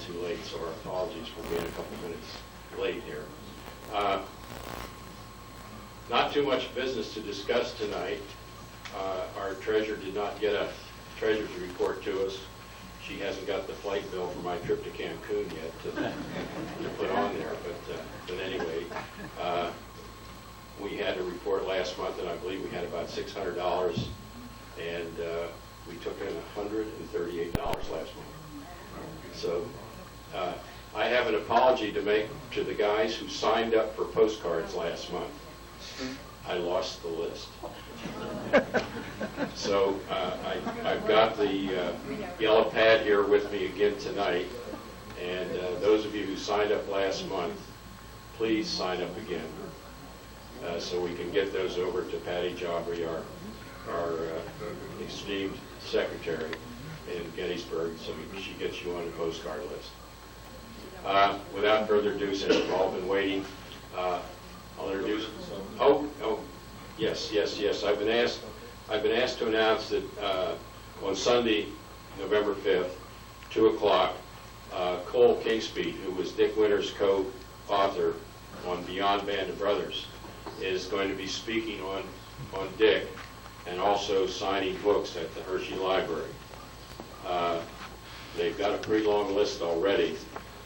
too late, so our apologies for being a couple minutes late here. Not too much business to discuss tonight. Our treasurer did not get a treasurer's report to us. She hasn't got the flight bill for my trip to Cancun yet to put on there, but anyway, we had a report last month, and I believe we had about $600, and we took in $138 last month. So I have an apology to make to the guys who signed up for postcards last month. I lost the list. So I've got the yellow pad here with me again tonight, and those of you who signed up last month, please sign up again so we can get those over to Patty Jobry, our esteemed secretary in Gettysburg, so she gets you on the postcard list. Without further ado, since you've all been waiting, I'll introduce. Yes. I've been asked to announce that on Sunday, November 5th, 2 o'clock, Cole Kingspeed, who was Dick Winter's co-author on Beyond Band of Brothers, is going to be speaking on Dick and also signing books at the Hershey Library. They've got a pretty long list already.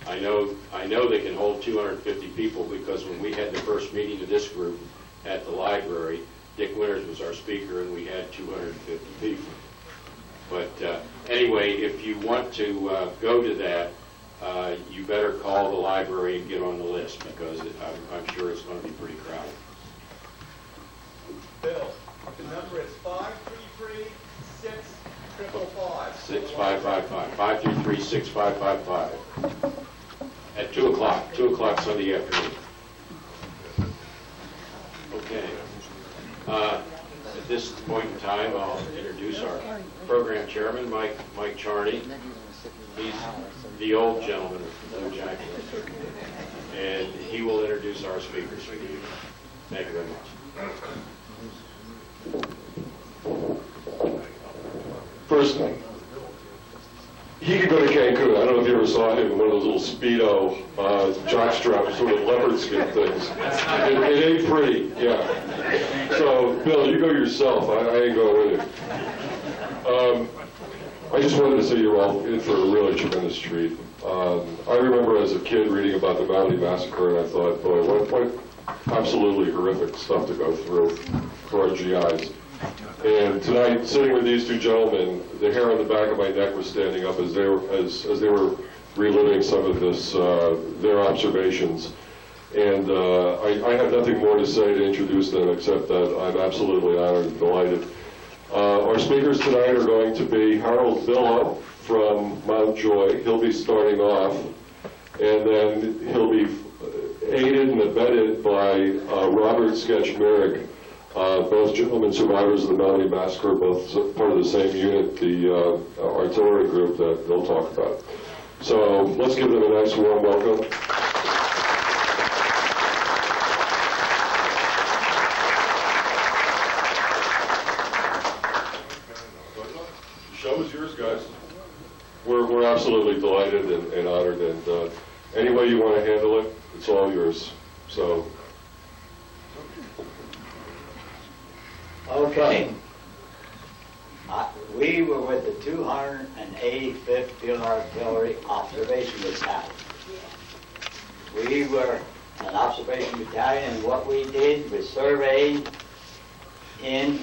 I know they can hold 250 people because when we had the first meeting of this group at the library, Dick Winters was our speaker and we had 250 people. But anyway, if you want to go to that, you better call the library and get on the list because I'm sure it's going to be pretty crowded. Bill, the number is 533-6555. 6555. 533-6555. At 2 o'clock. 2 o'clock Sunday afternoon. Okay. At this point in time, I'll introduce our program chairman, Mike Charney. He's the old gentleman of Blue Jacket. And he will introduce our speakers. Thank you very much. First, he could go to Cancun. I don't know if you ever saw him in one of those little Speedo jockstrap sort of leopard skin things. It ain't pretty, yeah. So, Bill, you go yourself. I ain't going with you. I just wanted to say you're all in for a really tremendous treat. I remember as a kid reading about the Malmedy Massacre, and I thought, boy, what absolutely horrific stuff to go through for our GIs. And tonight, sitting with these two gentlemen, the hair on the back of my neck was standing up as they were reliving some of this, their observations. And I have nothing more to say to introduce them except that I'm absolutely honored and delighted. Our speakers tonight are going to be Harold Billow from Mount Joy. He'll be starting off, and then he'll be aided and abetted by Robert Sketch-Merrick. Both gentlemen survivors of the Malmedy Massacre, both part of the same unit, the artillery group that they'll talk about. So let's give them a nice warm welcome. The show is yours, guys. We're absolutely delighted and honored, and any way you want to handle it, it's all yours. So. Okay. We were with the 285th Field Artillery Observation Battalion. We were an observation battalion, and what we did was survey in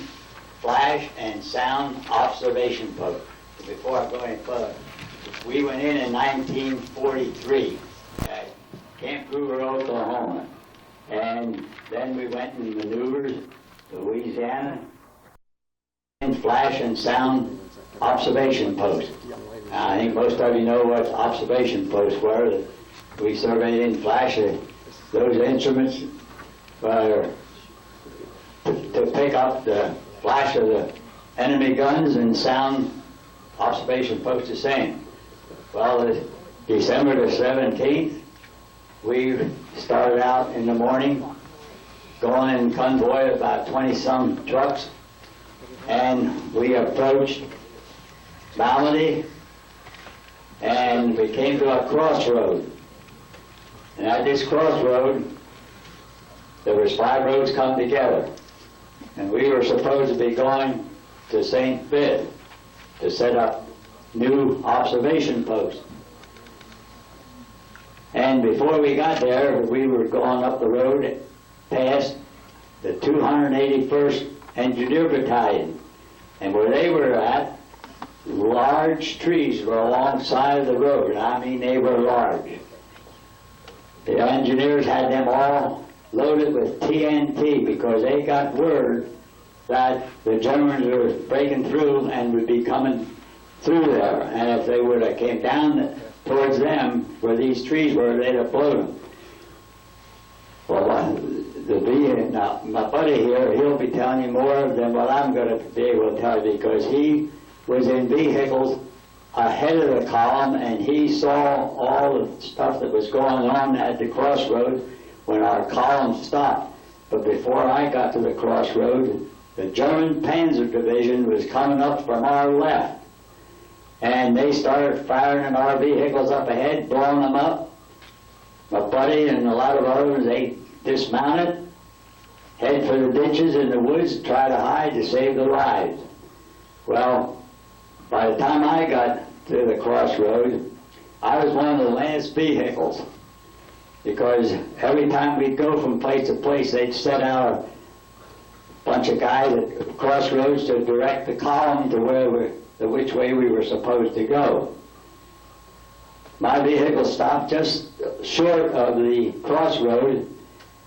flash and sound observation posts. Before I go any further, we went in 1943 at Camp Kruger, Oklahoma, and then we went and maneuvered Louisiana in flash and sound observation posts. I think most of you know what observation posts were that we surveyed in flash. Those instruments were to pick up the flash of the enemy guns and sound observation posts the same. Well, December the 17th, we started out in the morning going in convoy of about 20-some trucks, and we approached Malmedy, and we came to a crossroad. And at this crossroad, there was 5 roads come together. And we were supposed to be going to St. Vid to set up new observation posts. And before we got there, we were going up the road past the 281st Engineer Battalion. And where they were at, large trees were alongside of the road. I mean, they were large. The engineers had them all loaded with TNT because they got word that the Germans were breaking through and would be coming through there. And if they would have came down towards them where these trees were, they'd have blown them. Well, now, my buddy here, he'll be telling you more than what I'm going to be able to tell you because he was in vehicles ahead of the column and he saw all the stuff that was going on at the crossroads when our column stopped. But before I got to the crossroad, the German Panzer Division was coming up from our left. And they started firing at our vehicles up ahead, blowing them up. My buddy and a lot of others, they dismounted, head for the ditches in the woods, try to hide to save their lives. Well, by the time I got to the crossroad, I was one of the last vehicles. Because every time we'd go from place to place, they'd set out a bunch of guys at crossroads to direct the column to which way we were supposed to go. My vehicle stopped just short of the crossroad,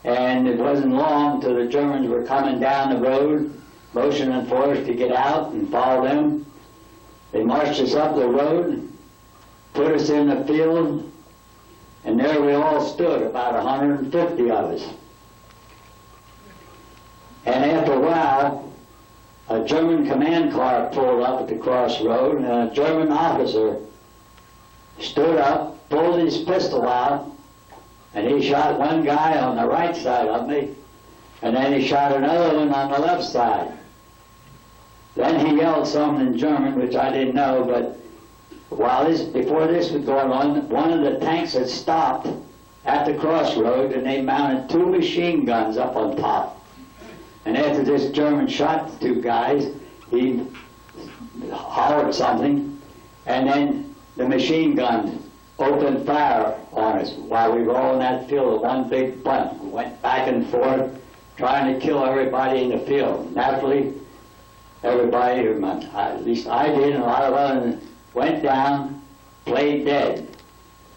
and it wasn't long till the Germans were coming down the road, motioning for us to get out and follow them. They marched us up the road, put us in the field, and there we all stood, about 150 of us. And after a while, a German command car pulled up at the crossroad, and a German officer stood up, pulled his pistol out, and he shot one guy on the right side of me, and then he shot another one on the left side. Then he yelled something in German, which I didn't know, but before this was going on, one of the tanks had stopped at the crossroad, and they mounted 2 machine guns up on top. And after this German shot the 2 guys, he hollered something, and then the machine gun opened fire on us while we were all in that field of one big bunch. We went back and forth trying to kill everybody in the field. Naturally, everybody, at least I did, and a lot of others, went down, played dead.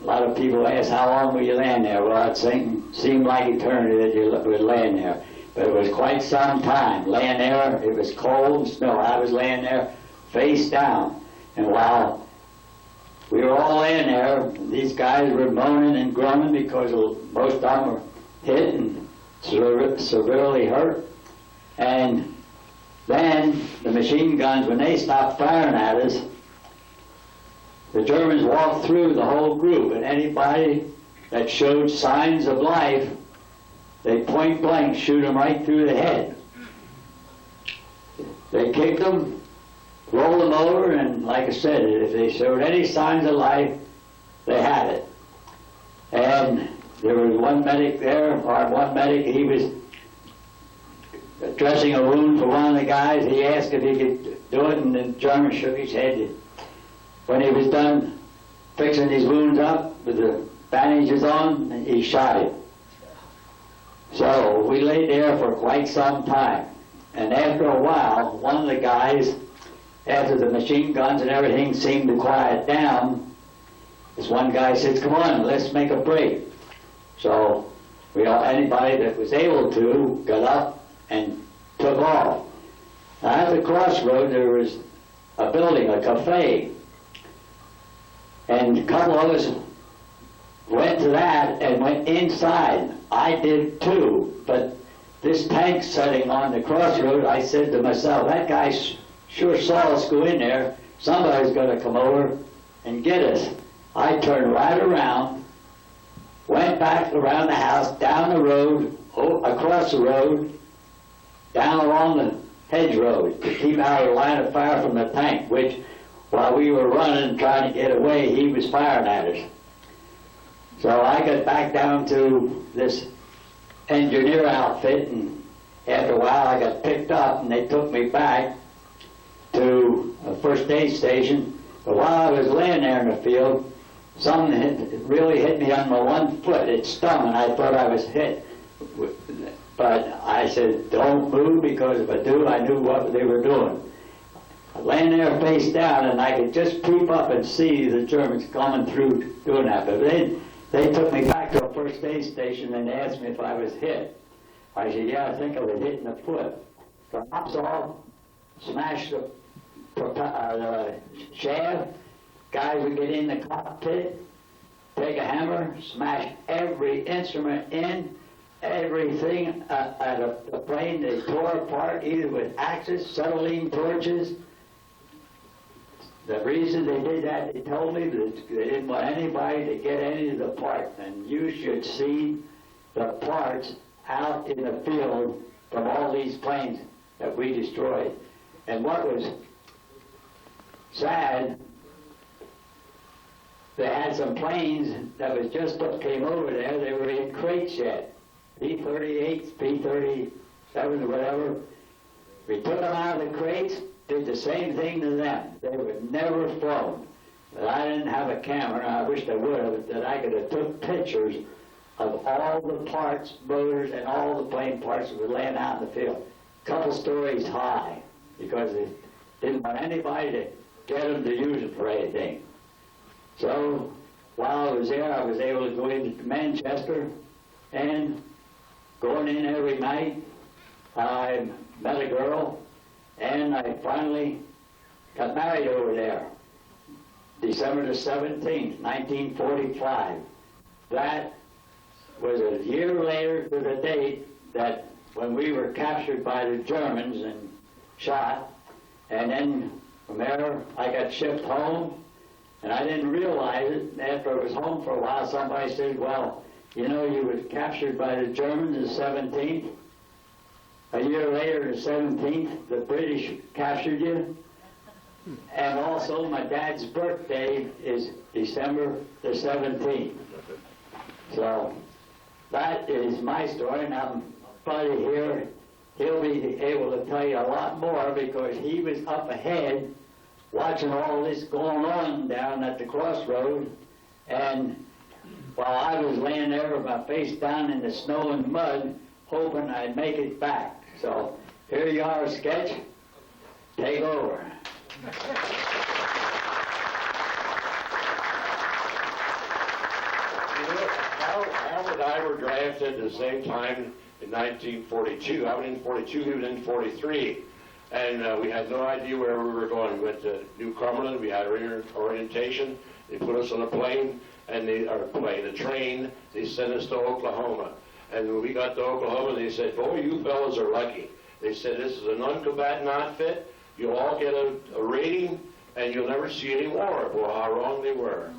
A lot of people ask, how long will you land there? Well, it seemed like eternity that you would land there. But it was quite some time. Laying there, it was cold, snow. I was laying there face down. And while we were all laying there, these guys were moaning and groaning because most of them were hit and severely hurt. And then the machine guns, when they stopped firing at us, the Germans walked through the whole group, and anybody that showed signs of life, they point blank shoot them right through the head. They kicked them, rolled them over, and like I said, if they showed any signs of life, they had it. And there was one medic there, he was dressing a wound for one of the guys. He asked if he could do it, and the German shook his head. When he was done fixing his wounds up with the bandages on, he shot him. So we lay there for quite some time. And after a while, one of the guys, after the machine guns and everything seemed to quiet down, this one guy says, come on, let's make a break. So anybody that was able to got up and took off. Now, at the crossroad, there was a building, a cafe. And a couple of us went to that and went inside. I did too, but this tank setting on the crossroad, I said to myself, that guy sure saw us go in there. Somebody's going to come over and get us. I turned right around, went back around the house, down the road, across the road, down along the hedge road to keep out of the line of fire from the tank, which while we were running, trying to get away, he was firing at us. So I got back down to this engineer outfit, and after a while I got picked up, and they took me back to a first aid station. But while I was laying there in the field, something really hit me on my one foot. It stung, and I thought I was hit. But I said, don't move, because if I do, I knew what they were doing. I laying there face down, and I could just peep up and see the Germans coming through doing that. But they took me back to a first aid station and asked me if I was hit. I said, yeah, I think I was hit in the foot. So I saw, smashed the shaft. Guys would get in the cockpit, take a hammer, smash every instrument in, everything at the plane. They tore apart either with axes, acetylene torches. The reason they did that, they told me that they didn't want anybody to get any of the parts, and you should see the parts out in the field from all these planes that we destroyed. And what was sad, they had some planes that was just came over there. They were in crates yet, P-38s, P-37s, or whatever. We took them out of the crates, did the same thing to them. They were never flown. But I didn't have a camera. I wished I would have, that I could have took pictures of all the parts, motors, and all the plane parts that were laying out in the field. A couple stories high, because they didn't want anybody to get them to use it for anything. So while I was there, I was able to go into Manchester, and going in every night, I met a girl, and I finally got married over there, December the 17th, 1945. That was a year later to the date that when we were captured by the Germans and shot, and then from there I got shipped home, and I didn't realize it. After I was home for a while, somebody said, well, you know, you were captured by the Germans the 17th. A year later, the 17th, the British captured you. And also, my dad's birthday is December the 17th. So that is my story. Now, buddy here, he'll be able to tell you a lot more, because he was up ahead watching all this going on down at the crossroad. And while I was laying there with my face down in the snow and mud, hoping I'd make it back. So here you are, Sketch. Take over. Al and I were drafted at the same time in 1942. I was in 42, he was in 43. And we had no idea where we were going. We went to New Cumberland, we had our orientation. They put us on a plane, and a train, they sent us to Oklahoma. And when we got to Oklahoma, they said, boy, you fellas are lucky. They said, this is a non-combatant outfit. You'll all get a rating, and you'll never see any war. Well, how wrong they were.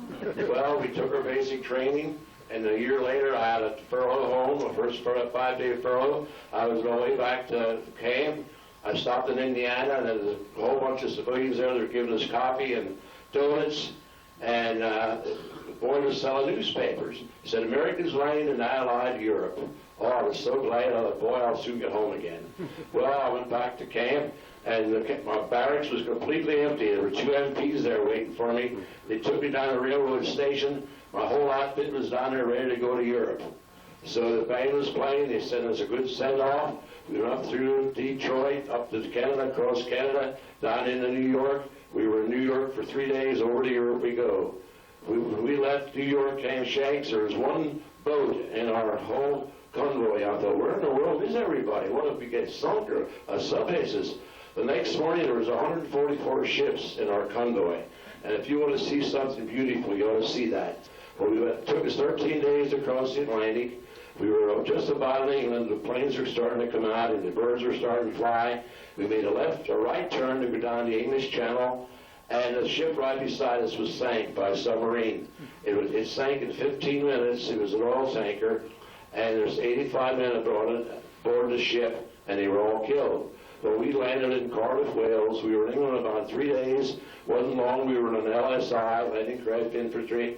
Well, we took our basic training, and a year later, I had a furlough home, my first 5-day furlough. I was on my way back to camp. I stopped in Indiana, and there was a whole bunch of civilians there that were giving us coffee and donuts, and the boy was selling newspapers. He said, Americans landing in Allied Europe. Oh, I was so glad. I thought, boy, I'll soon get home again. Well, I went back to camp, and my barracks was completely empty. There were 2 MPs there waiting for me. They took me down to the railroad station. My whole outfit was down there ready to go to Europe. So the band was playing. They sent us a good send-off. We went up through Detroit, up to Canada, across Canada, down into New York. We were in New York for 3 days. Over to Europe we go. When we left New York and Shanks, there was one boat in our whole convoy. I thought, where in the world is everybody? What if we get sunk or subbases? The next morning, there was 144 ships in our convoy. And if you want to see something beautiful, you ought to see that. Well, it took us 13 days to cross the Atlantic. We were just about in England. The planes were starting to come out, and the birds were starting to fly. We made a right turn to go down the English Channel, and the ship right beside us was sank by a submarine. It sank in 15 minutes. It was an oil tanker, and there's 85 men aboard the ship, and they were all killed. Well, we landed in Cardiff, Wales. We were in England about 3 days. Wasn't long. We were in an LSI, Landing Craft Infantry,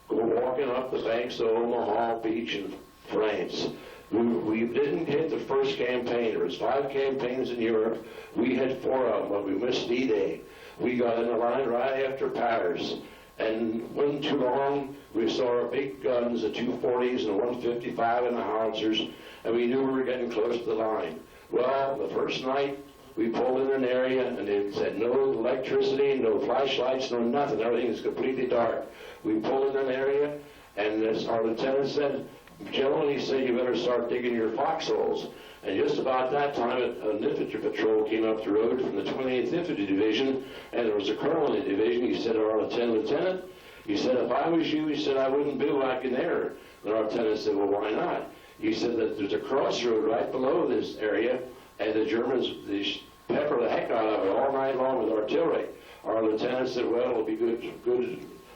walking up the banks of Omaha Beach in France. We didn't hit the first campaign. There was 5 campaigns in Europe. We had 4 of them, but we missed D-Day. We got in the line right after Paris. And wasn't too long, we saw our big guns, the 240s and the 155 and the howitzers, and we knew we were getting close to the line. Well, the first night, we pulled in an area, and they said no electricity, no flashlights, no nothing. Everything is completely dark. We pulled in an area, and as our lieutenant said, gentlemen, he said, you better start digging your foxholes. And just about that time, an infantry patrol came up the road from the 28th Infantry Division, and there was a colonel in the division. He said to our lieutenant, he said, if I was you, he said, I wouldn't bivouac in there. And our lieutenant said, well, why not? He said that there's a crossroad right below this area, and the Germans, they pepper the heck out of it all night long with artillery. Our lieutenant said, well, it'll be good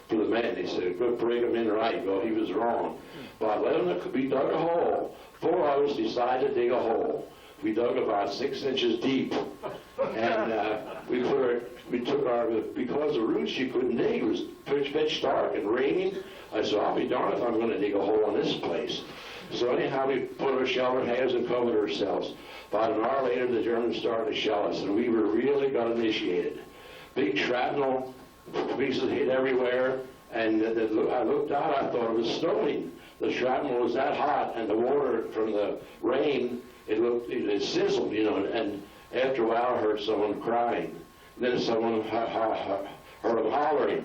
for the men. He said, good bring them in right. Well, he was wrong. But we dug a hole. 4 of us decided to dig a hole. We dug about 6 inches deep. And we took our, because the roots you couldn't dig, it was pitch dark and raining. I said, I'll be darned if I'm going to dig a hole in this place. So anyhow, we put our shelter halves and covered ourselves. About an hour later, the Germans started to shell us, and we really got initiated. Big shrapnel pieces hit everywhere, and I looked out, I thought it was snowing. The shrapnel was that hot, and the water from the rain, it sizzled, you know, and after a while I heard someone crying. Then someone heard them hollering.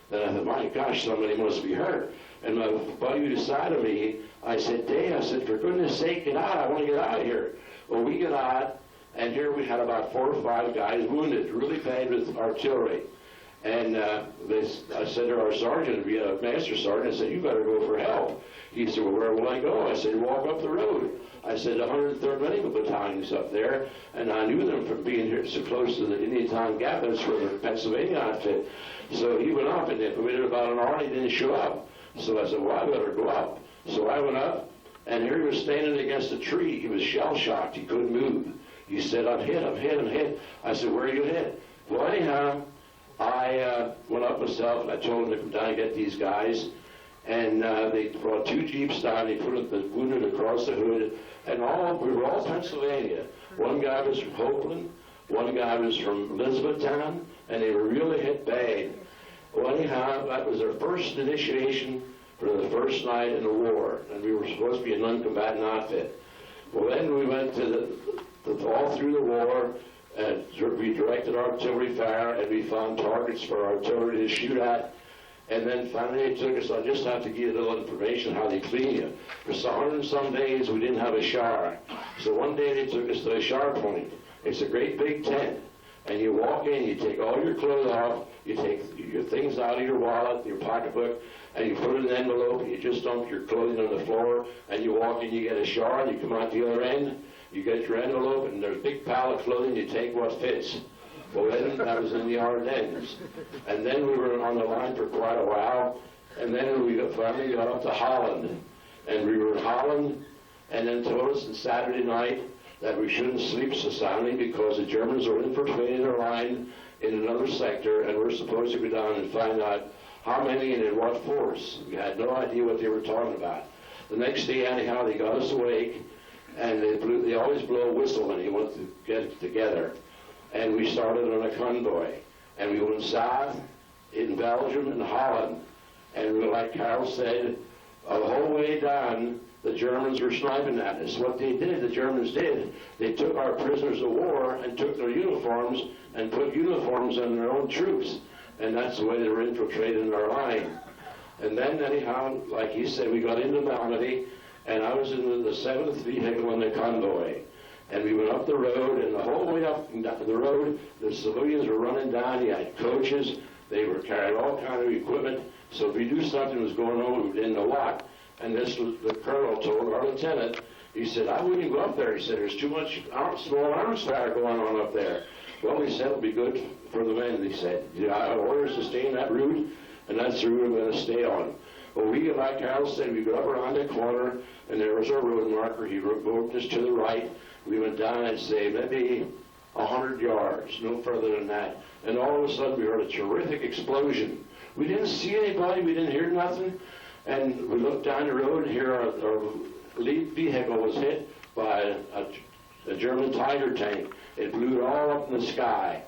Then I thought, my gosh, somebody must be hurt. And my buddy beside of me, I said, Dave, I said, for goodness sake, get out, I want to get out of here. Well, we get out, and here we had about 4 or 5 guys wounded, really bad with artillery. And I said to our sergeant, master sergeant, I said, you better go for help. He said, well, where will I go? I said, walk up the road. I said, the 103rd Medical Battalion's up there, and I knew them from being here so close to the Indian Town Gap. That's where the Pennsylvania outfit. So he went up, and we did about an hour, and he didn't show up. So I said, well, I better go up. So I went up, and here he was standing against a tree. He was shell-shocked. He couldn't move. He said, I'm hit. I said, where are you hit? Well, anyhow, I went up myself, and I told him to come down and get these guys. And they brought 2 jeeps down. They put the wounded across the hood. And we were all Pennsylvania. One guy was from Hopeland. One guy was from Elizabethtown. And they were really hit bad. Well, anyhow, that was our first initiation for the first night in the war. And we were supposed to be a non-combatant outfit. Well, then we went all through the war. We directed artillery fire, and we found targets for artillery to shoot at. And then finally they took us, I just have to give you a little information how they clean you. For 100 and some days we didn't have a shower. So one day they took us to a shower point. It's a great big tent. And you walk in, you take all your clothes off, you take your things out of your wallet, your pocketbook, and you put it in an envelope, and you just dump your clothing on the floor, and you walk in, you get a shower, and you come out the other end, you get your envelope, and there's a big pile of clothing, you take what fits. Well, then that was in the Ardennes. And then we were on the line for quite a while, and then we finally got up to Holland. And we were in Holland, and then told us on Saturday night that we shouldn't sleep so soundly because the Germans were infiltrating our line in another sector, and we're supposed to go down and find out how many and in what force. We had no idea what they were talking about. The next day, anyhow, they got us awake, and they always blow a whistle when they want to get together. And we started on a convoy, and we went south in Belgium and Holland. And like Carol said, the whole way down, the Germans were sniping at us. What the Germans did, they took our prisoners of war and took their uniforms and put uniforms on their own troops. And that's the way they were infiltrating our line. And then anyhow, like he said, we got into Malmedy, and I was in the 7th vehicle in the convoy. And we went up the road, and the whole way up the road, the civilians were running down. You had coaches. They were carrying all kind of equipment. So if we knew something was going on, we didn't know what. And this was the colonel told our lieutenant. He said, I wouldn't go up there. He said, there's too much small arms fire going on up there. Well, he said, it'll be good for the men. He said, I have orders to stay in that route, and that's the route I'm going to stay on. Well, we, like Carol said, we got up around the corner, and there was our road marker. He moved us to the right. We went down, I'd say, maybe 100 yards, no further than that. And all of a sudden we heard a terrific explosion. We didn't see anybody, we didn't hear nothing. And we looked down the road, and here our lead vehicle was hit by a German Tiger tank. It blew it all up in the sky.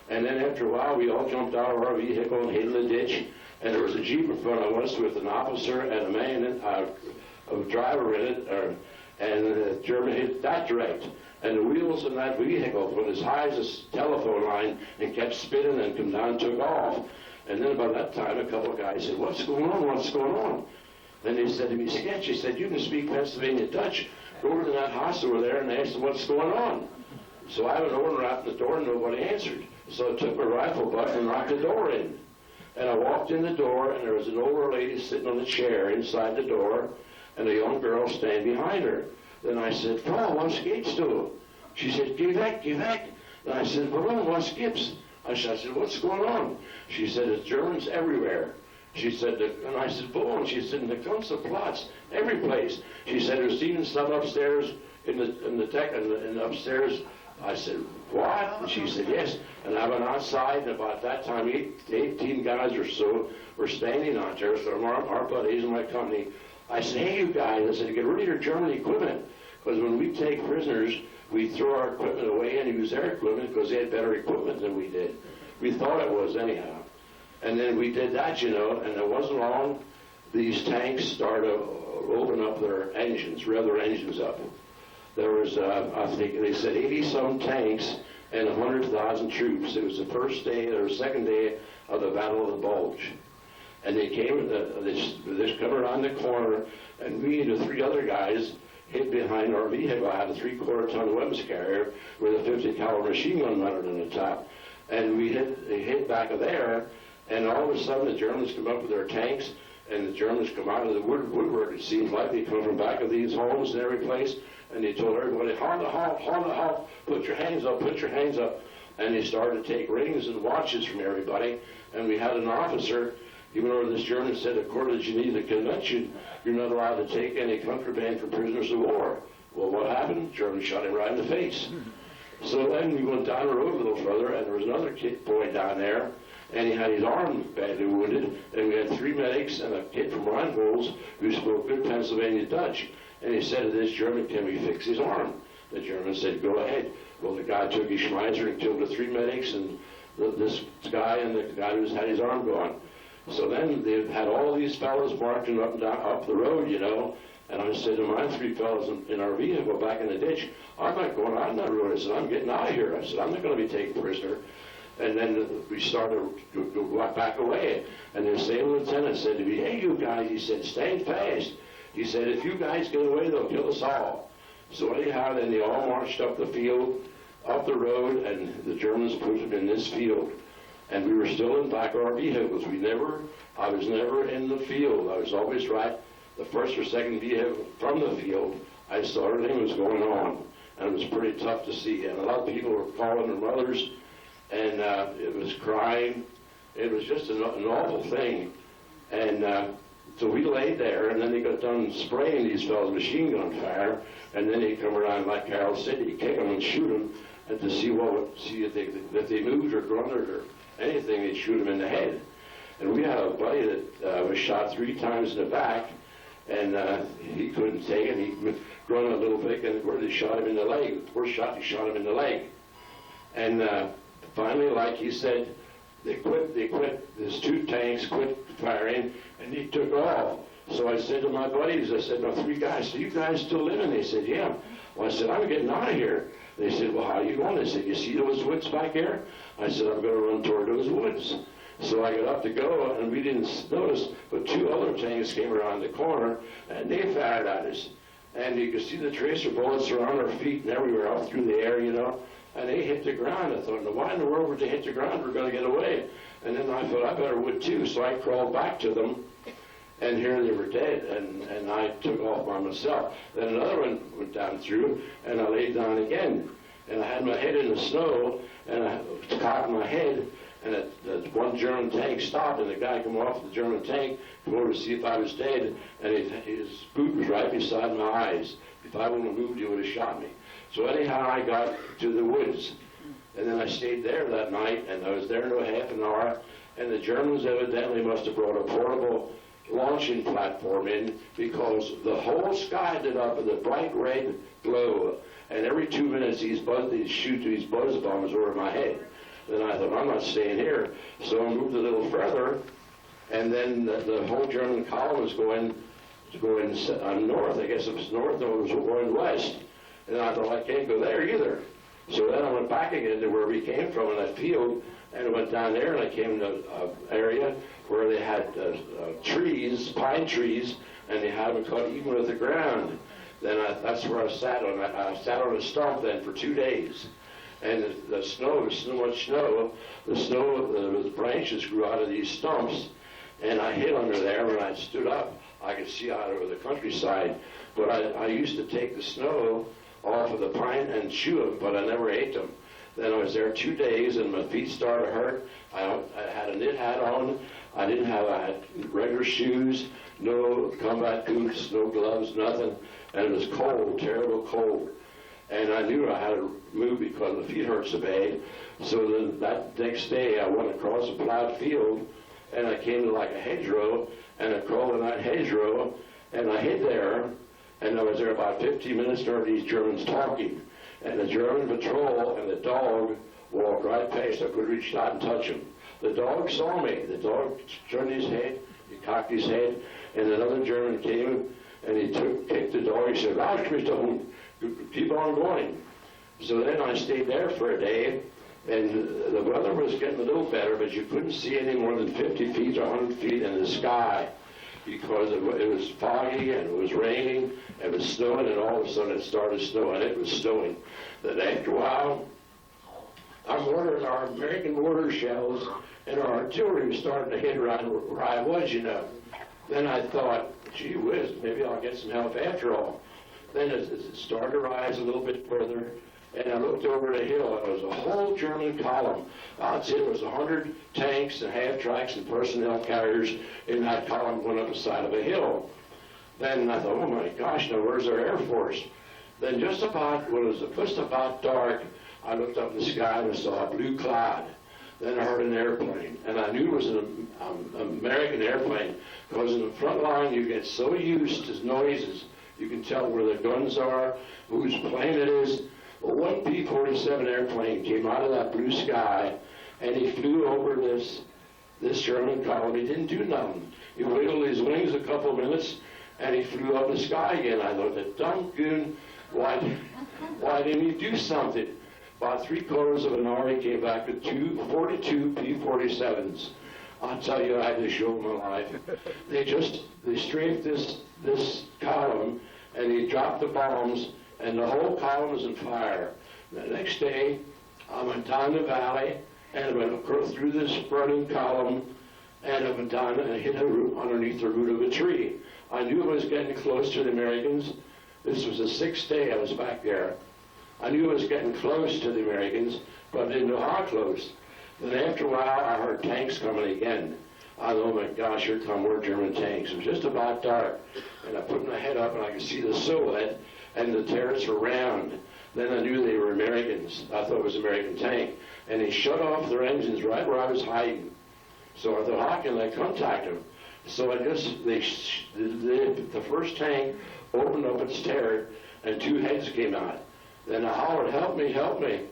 And then after a while, we all jumped out of our vehicle and hid in the ditch. And there was a Jeep in front of us with an officer and a man, a driver in it, and the German hit that direct. And the wheels in that vehicle went as high as this telephone line and kept spinning and come down and took off. And then by that time, a couple of guys said, "What's going on? What's going on?" Then they said to me, "Sketch," he said, "you can speak Pennsylvania Dutch. Go over to that house over there and ask them what's going on." So I went over and rapped the door and nobody answered. So I took my rifle butt and knocked the door in. And I walked in the door and there was an older lady sitting on a chair inside the door and a young girl standing behind her. Then I said, "Frau, was geht's du?" She said, "Geh weg, geh weg." And I said, "Warum, was gibt's?" I said, "What's going on?" She said, "There's Germans everywhere." She said, and I said, "Boom." And she said, "In the Kunstplatz, every place." She said, "There's seen some upstairs in the upstairs." I said, "What?" And she said, "Yes." And I went outside, and about that time, 18 guys or so were standing out there, so our buddies in my company. I said, "Hey, you guys," I said, "get rid of your German equipment, because when we take prisoners, we throw our equipment away and use their equipment because they had better equipment than we did." We thought it was anyhow. And then we did that, and it wasn't long, these tanks started to open up their engines, rev their engines up. There was, I think they said 80-some tanks and 100,000 troops. It was the first day or second day of the Battle of the Bulge. And they came, they come around the corner, and me and the three other guys hid behind our vehicle. I had a 3/4-ton weapons carrier with a 50 caliber machine gun mounted on the top. And they hid back of there, and all of a sudden the Germans come up with their tanks, and the Germans come out of the woodwork. It seems like they come from back of these homes and every place, and they told everybody, "Halt, halt, halt, halt, put your hands up, put your hands up." And they started to take rings and watches from everybody, and we had an officer, even though this German said, "According to Geneva Convention, you're not allowed to take any contraband from prisoners of war." Well, what happened? The German shot him right in the face. So then we went down the road a little further, and there was another kid boy down there, and he had his arm badly wounded, and we had 3 medics and a kid from Rheinholz who spoke good Pennsylvania Dutch. And he said to this German, "Can we fix his arm?" The German said, "Go ahead." Well, the guy took his Schmeisser and killed the 3 medics and this guy and the guy who had his arm gone. So then they had all these fellas marching up and down, up the road, and I said to my 3 fellas in our vehicle back in the ditch, "I'm not going out on that road." I said, "I'm getting out of here." I said, "I'm not going to be taken prisoner." And then we started to go back away. And the same lieutenant said to me, "Hey, you guys," he said, "stand fast." He said, "If you guys get away, they'll kill us all." So anyhow, then they all marched up the field, up the road, and the Germans put them in this field. And we were still in back of our vehicles. I was never in the field. I was always right, the first or second vehicle from the field. I saw everything was going on. And it was pretty tough to see. And a lot of people were calling their mothers, and it was crying. It was just an awful thing. And so we laid there, and then they got done spraying these fellas machine gun fire, and then they come around like Carroll City, kick them and shoot them, and to see if they moved or grunted or anything, they'd shoot them in the head. And we had a buddy that was shot 3 times in the back, and he couldn't take it. He grunted a little bit, and where they shot him in the leg. The first shot, he shot him in the leg. And finally, like he said, they quit. There's 2 tanks quit firing, and he took off. So I said to my buddies, I said, "No, 3 guys, so you guys still living?" They said, "Yeah." Well, I said, "I'm getting out of here." They said, "Well, how are you going?" I said, "You see those woods back here?" I said, "I'm going to run toward those woods." So I got up to go, and we didn't notice, but 2 other tanks came around the corner, and they fired at us. And you could see the tracer bullets around our feet and everywhere, all through the air, and they hit the ground. I thought, "Now, why in the world would they hit the ground? We're going to get away." And then I thought, I better would too. So I crawled back to them, and here they were dead, and I took off by myself. Then another one went down through, and I laid down again. And I had my head in the snow, and I cocked my head, and that one German tank stopped, and the guy came off the German tank, came over to see if I was dead, and his boot was right beside my eyes. If I wouldn't have moved, he would have shot me. So anyhow, I got to the woods, And then I stayed there that night, and I was there in half an hour, and the Germans evidently must have brought a portable launching platform in, because the whole sky lit up with a bright red glow, and every 2 minutes these shoot these buzz bombs over my head. Then I thought, I'm not staying here. So I moved a little further, and then the whole German column was going north. I guess it was north, or it was going west. And I thought, I can't go there either. So then I went back again to where we came from in that field, and I went down there, and I came to an area where they had trees, pine trees, and they had them cut even with the ground. Then that's where I sat on. I sat on a stump then for 2 days. And the snow, was so much snow, the branches grew out of these stumps, and I hid under there. When I stood up, I could see out over the countryside. But I used to take the snow off of the pine and chew them, but I never ate them. Then I was there 2 days, and my feet started to hurt. I had a knit hat on. I had regular shoes, no combat boots, no gloves, nothing. And it was cold, terrible cold. And I knew I had to move because my feet hurt so bad. So then that next day, I went across a plowed field, and I came to like a hedgerow, and I crawled in that hedgerow, and I hid there, and I was there about 15 minutes during these Germans talking. And the German patrol and the dog walked right past. I could reach out and touch him. The dog saw me. The dog turned his head, he cocked his head, and another German came, and he kicked the dog. He said, "Don't keep on going." So then I stayed there for a day, and the weather was getting a little better, but you couldn't see any more than 50 feet or 100 feet in the sky, because it was foggy, and it was raining, and it was snowing, and all of a sudden it started snowing. It was snowing. Then after a while, our American mortar shells and our artillery was starting to hit around where I was, you know. Then I thought, gee whiz, maybe I'll get some help after all. Then it started to rise a little bit further, and I looked over the hill, and it was a whole German column. I'd say it was 100 tanks and half-tracks and personnel carriers in that column going up the side of a hill. Then I thought, oh my gosh, now where's our Air Force? Then just about, when it was just about dark, I looked up in the sky and I saw a blue cloud. Then I heard an airplane, and I knew it was an American airplane, because in the front line you get so used to noises, you can tell where the guns are, whose plane it is. Well, one P-47 airplane came out of that blue sky, and he flew over this German column. He didn't do nothing. He wiggled his wings a couple of minutes, and he flew up the sky again. I thought, the dumb goon, why didn't he do something? About 3/4 of an hour, he came back with 42 P-47s. I'll tell you, I had to show my life. They strafed this column, and he dropped the bombs, and the whole column was on fire. The next day, I went down the valley, and I went through this burning column, and I went down and hit underneath the root of a tree. I knew I was getting close to the Americans. This was the 6th day I was back there. I knew I was getting close to the Americans, but I didn't know how close. Then after a while, I heard tanks coming again. I thought, oh my gosh, here come more German tanks. It was just about dark, and I put my head up, and I could see the silhouette, and the turrets were round. Then I knew they were Americans. I thought it was an American tank. And they shut off their engines right where I was hiding. So I thought, how can I contact them? So the first tank opened up its turret, and 2 heads came out. Then I hollered, help me, help me.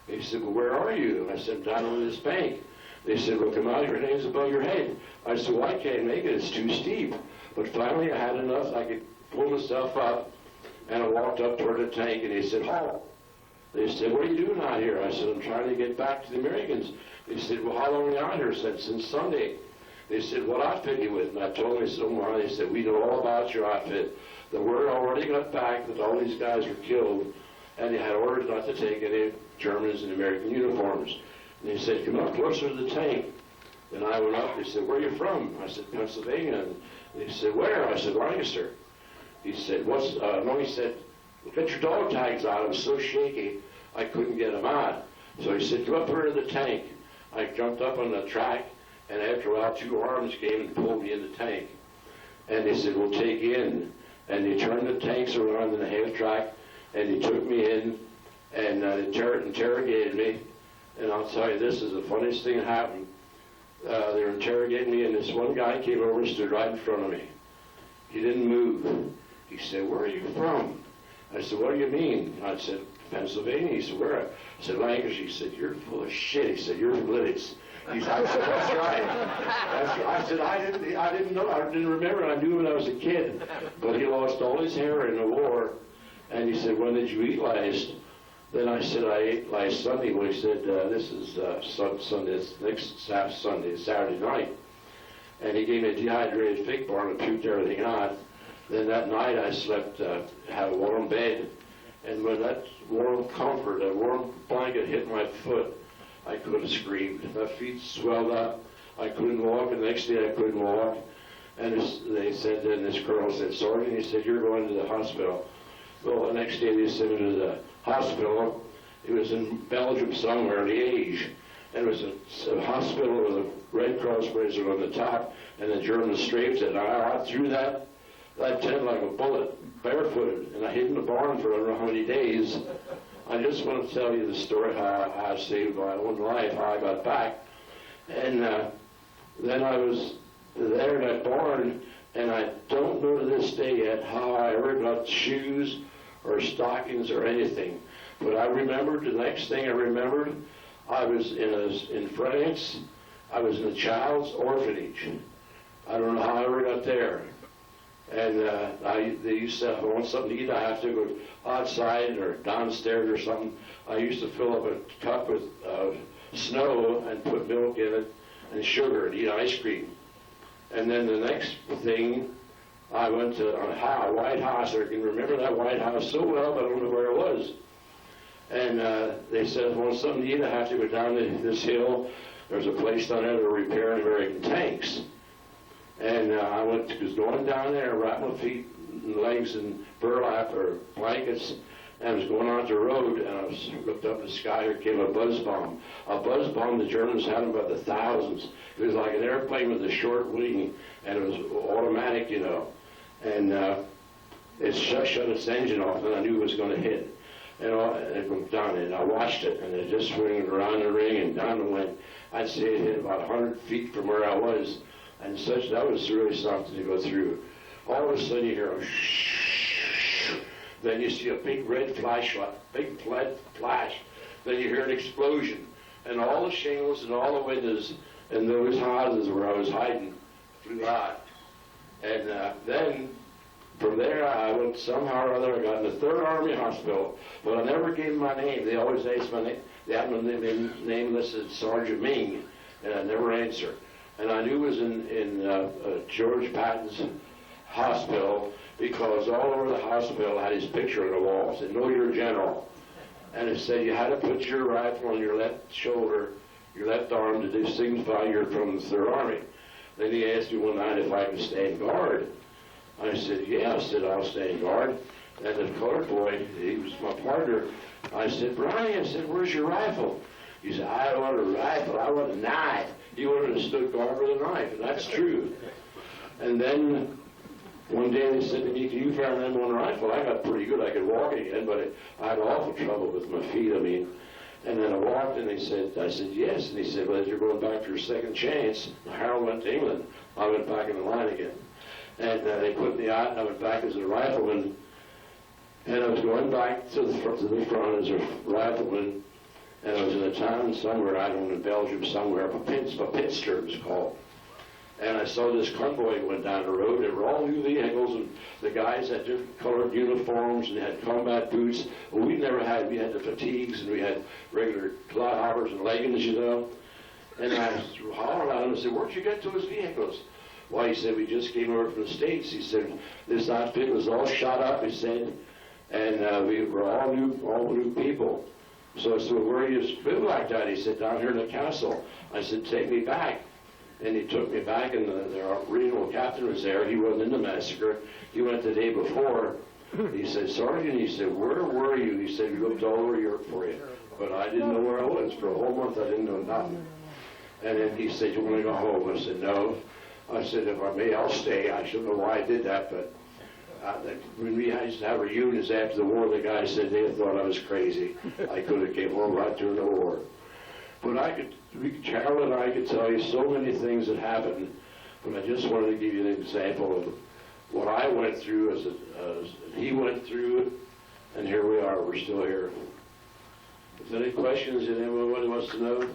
They said, well, where are you? I said, down on this bank. They said, well, come out, your hands above your head. I said, well, I can't make it, it's too steep. But finally I had enough, I could pull myself up, and I walked up toward the tank, and they said, halt. They said, what are you doing out here? I said, I'm trying to get back to the Americans. They said, well, how long are you out here? I said, since Sunday. They said, what outfit you with? And I told them, they said, oh, they said, we know all about your outfit. The word already got back that all these guys were killed, and they had orders not to take any Germans in American uniforms. And they said, come up closer to the tank. Then I went up. They said, where are you from? I said, Pennsylvania. And they said, where? I said, Lancaster. He said, he said, get your dog tags out. I was so shaky, I couldn't get them out. So he said, come up here to the tank. I jumped up on the track, and after a while, 2 arms came and pulled me in the tank. And they said, we'll take you in. And they turned the tanks around in the half track, and they took me in, and they interrogated me. And I'll tell you, this is the funniest thing that happened. They were interrogating me, and this one guy came over and stood right in front of me. He didn't move. He said, "Where are you from?" I said, "What do you mean?" I said, "Pennsylvania." He said, "Where?" I said, "Lancaster." He said, "You're full of shit." He said, "You're from Lidditz." He said, "That's right." That's right. I said, I didn't know. I didn't remember. I knew when I was a kid. But he lost all his hair in the war. And he said, "When did you eat last?" Then I said, "I ate last Sunday." Well, he said, "This is Sunday, next Sunday, Saturday night." And he gave me a dehydrated fig bar and puked everything out. Then that night I slept, had a warm bed. And when that warm comfort, that warm blanket hit my foot, I could have screamed. My feet swelled up. I couldn't walk. The next day I couldn't walk. And they said, and this colonel said, "Sergeant," he said, "you're going to the hospital." Well, the next day they sent me to the hospital. It was in Belgium somewhere, Liège. And it was a hospital with a Red Cross bracelet on the top and the German stripes. And I threw that tent like a bullet, barefooted. And I hid in the barn for I don't know how many days. I just want to tell you the story how I saved my own life, how I got back. And then I was there in that barn, and I don't know to this day yet how I ever got shoes or stockings or anything. But I remembered, the next thing I remembered, I was in France. I was in a child's orphanage. I don't know how I ever got there. And they used to, if I want something to eat, I have to go outside or downstairs or something. I used to fill up a cup with snow and put milk in it and sugar and eat ice cream. And then the next thing, I went to a White House. I can remember that White House so well, but I don't know where it was. And they said, if I want something to eat, I have to go down this hill. There's a place down there that repair American tanks. And I was going down there, wrapped my feet and legs in burlap or blankets, and I was going on the road, and I looked up in the sky, here came a buzz bomb. A buzz bomb, the Germans had them by the thousands. It was like an airplane with a short wing, and it was automatic, you know. And it shut its engine off, and I knew it was going to hit. And it went down, and I watched it, and it just swinged around the ring and down and went. I'd say it hit about 100 feet from where I was. And that was really something to go through. All of a sudden you hear a shh, then you see a big red flashlight, big flash, then you hear an explosion. And all the shingles and all the windows in those houses where I was hiding flew out. And then from there I went somehow or other, I got in the 3rd Army Hospital, but I never gave them my name. They always asked my name. They had my name listed Sergeant Ming, and I never answered. And I knew it was in George Patton's hospital because all over the hospital had his picture on the wall. It said, "Know your general." And it said you had to put your rifle on your left shoulder, your left arm to signify you're from the 3rd Army. Then he asked me one night if I could stand guard. I said, "Yeah." I said, "I'll stand guard." And the colored boy, he was my partner. I said, "Brian," I said, "where's your rifle?" He said, "I don't want a rifle, I want a knife." He wanted to stood guard with a knife, and that's true. And then one day they said to me, "Can you fire an M1 rifle?" I got pretty good. I could walk again, but I had awful trouble with my feet, I mean. And then I walked, and I said, "Yes." And he said, "Well, you're going back for your second chance." Harold went to England. I went back in the line again. And they put me out, and I went back as a rifleman. And I was going back to the front as a rifleman. And I was in a town somewhere, I don't know, in Belgium somewhere, Pinster it was called. And I saw this convoy went down the road. They were all new vehicles, and the guys had different colored uniforms, and they had combat boots. Well, we had the fatigues, and we had regular clodhoppers and leggings, you know. And I hollered at him and said, "Where'd you get those vehicles?" Well, he said, "We just came over from the States." He said, "This outfit was all shot up," he said, "and we were all new people." So I said, "Well, where are you bivouacked at?" He said, "Down here in the castle." I said, "Take me back." And he took me back, and the regional captain was there. He wasn't in the massacre. He went the day before. He said, "Sergeant," he said, "where were you?" He said, "We looked all over Europe for you." But I didn't know where I was. For a whole month, I didn't know nothing. And then he said, "You want to go home?" I said, "No." I said, "If I may, I'll stay." I don't know why I did that, but when we used to have reunions after the war, the guy said they thought I was crazy. I could have came home right during the war. But Harold and I could tell you so many things that happened, but I just wanted to give you an example of what I went through as he went through, and here we are, we're still here. Is there any questions that anyone wants to know?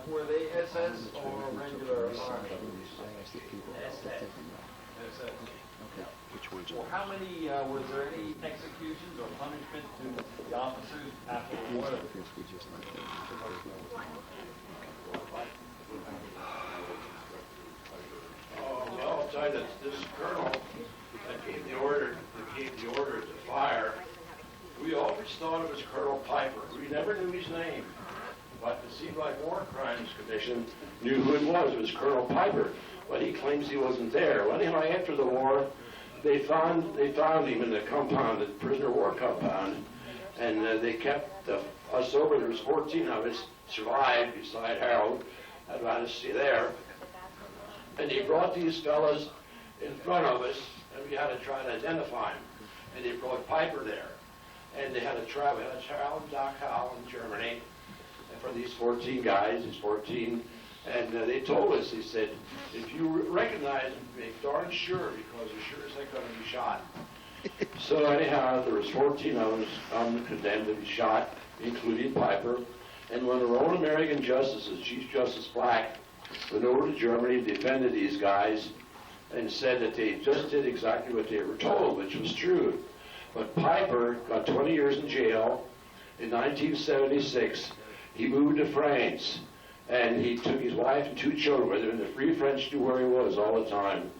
Were they SS or regular Army? SS. Well, how many, was there any executions or punishment to the officers after the war? Oh, well, I'll tell you that this colonel that gave the order to fire, we always thought it was Colonel Piper. We never knew his name. But it seemed like War Crimes Commission knew who it was. It was Colonel Piper. But he claims he wasn't there. Well, anyway, after the war, they found him in the compound, the prisoner of war compound, and they kept us over. There was 14 of us survived beside Harold. I'd rather see there. And they brought these fellas in front of us, and we had to try to identify them. And they brought Piper there. And they had a trial. We had a trial in Dachau in Germany. For these 14 guys, and they told us, they said, if you recognize them, make darn sure, because as sure as they're going to be shot. So anyhow, there was 14 of them condemned to be shot, including Piper. And when our own American justices, Chief Justice Black, went over to Germany and defended these guys and said that they just did exactly what they were told, which was true. But Piper got 20 years in jail. In 1976, he moved to France, and he took his wife and 2 children with him, and the Free French knew where he was all the time.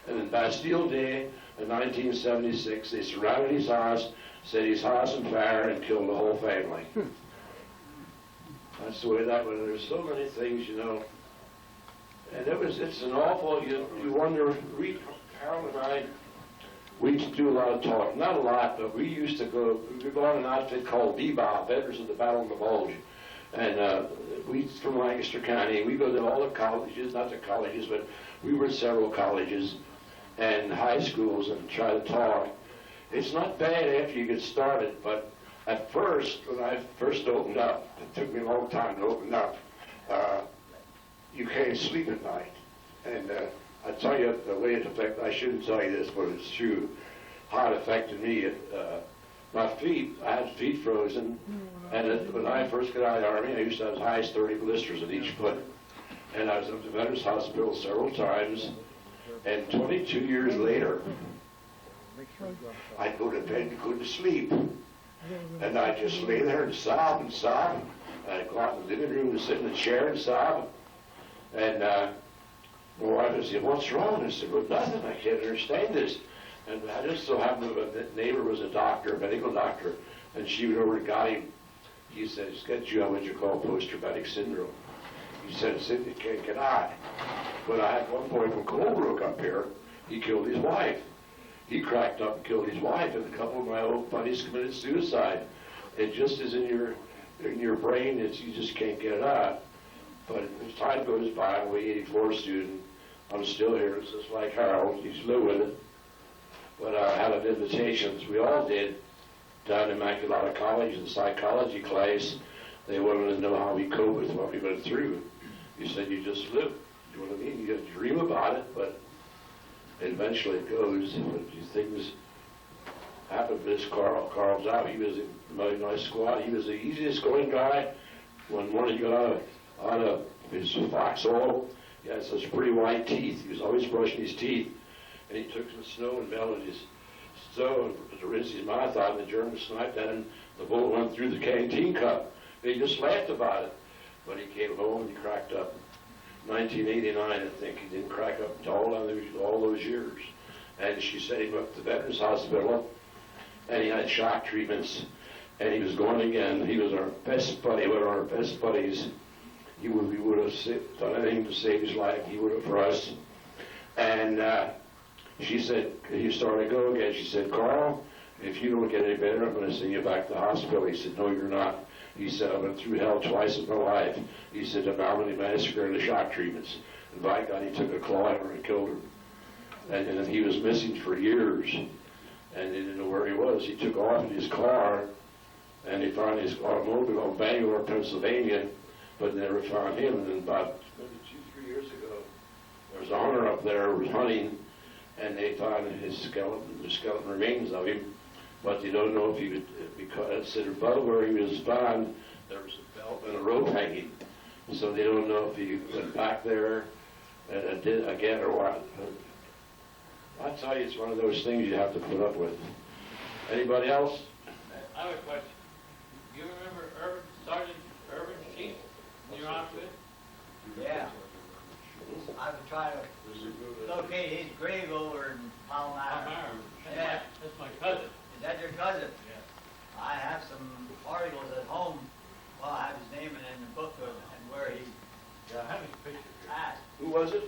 And in Bastille Day, in 1976, they surrounded his house, set his house on fire, and killed the whole family. That's the way that went. There's so many things, you know. And it's an awful, you wonder, Harold and I, we used to do a lot of talk. Not a lot, but we used to go on an outfit called Bebop, Veterans of the Battle of the Bulge. And we from Lancaster County, we go to all the colleges, not the colleges, but we were at several colleges and high schools and try to talk. It's not bad after you get started, but at first, when I first opened up, it took me a long time to open up, you can't sleep at night. And I tell you the way it affected, I shouldn't tell you this, but it's true, how it affected me. My feet, I had feet frozen, and when I first got out of the Army, I used to have as high as 30 blisters in each foot. And I was at the Veterans Hospital several times, and 22 years later, I'd go to bed and couldn't sleep. And I'd just lay there and sob and sob. I'd go out in the living room and sit in the chair and sob. And my wife would say, "What's wrong?" I said, "Well, nothing. I can't understand this." And I just so happened that neighbor was a doctor, a medical doctor, and she went over and got him. He said, "It's got you on what you call post-traumatic syndrome." He said, "Sidney can't get out." But I had one boy from Colebrook up here. He killed his wife. He cracked up and killed his wife, and a couple of my old buddies committed suicide. It just is in your brain. You just can't get it out. But as time goes by, I'm a 84 student. I'm still here. It's just like Harold. He's still with it. But I had an invitation, as we all did, down in Immaculata College in the psychology class. They wanted to know how we cope with what we went through. You said you just live. You know what I mean? You dream about it, but eventually it goes. But these things happen to this Carl's out. He was in my nice squad. He was the easiest going guy. One morning he got out of his foxhole. He had such pretty white teeth. He was always brushing his teeth. And he took some snow and melted his stone to rinse his mouth out, and the Germans sniped at him. The bullet went through the canteen cup. They just laughed about it. But he came home and he cracked up. 1989, I think. He didn't crack up until all those years. And she sent him up to the Veterans Hospital, and he had shock treatments, and he was going again. He was our best buddy, one of our best buddies. We would have done anything to save his life. He would have for us. And she said, he started to go again. She said, "Carl, if you don't get any better, I'm going to send you back to the hospital." He said, "No, you're not." He said, "I went through hell twice in my life." He said, "The Malmedy Massacre and the shock treatments." And by God, he took a claw hammer and killed her. And he was missing for years, and they didn't know where he was. He took off in his car, and they found his automobile in Bangor, Pennsylvania, but never found him. And then about maybe 2-3 years ago, there was a hunter up there who was hunting, and they found his skeleton, the skeleton remains of him, but they don't know if he would, because above where he was found, there was a belt and a rope hanging. So they don't know if he went back there and did again or what. I tell you, it's one of those things you have to put up with. Anybody else? I have a question. You remember Sergeant Irvin Sheep in your outfit? Yeah. I've been trying to locate his grave over in Palmyra. Yeah. That's my cousin. Is that your cousin? Yeah. I have some articles at home. Well, I have his name in the book and where he Yeah, I have his picture here. passed. Who was it?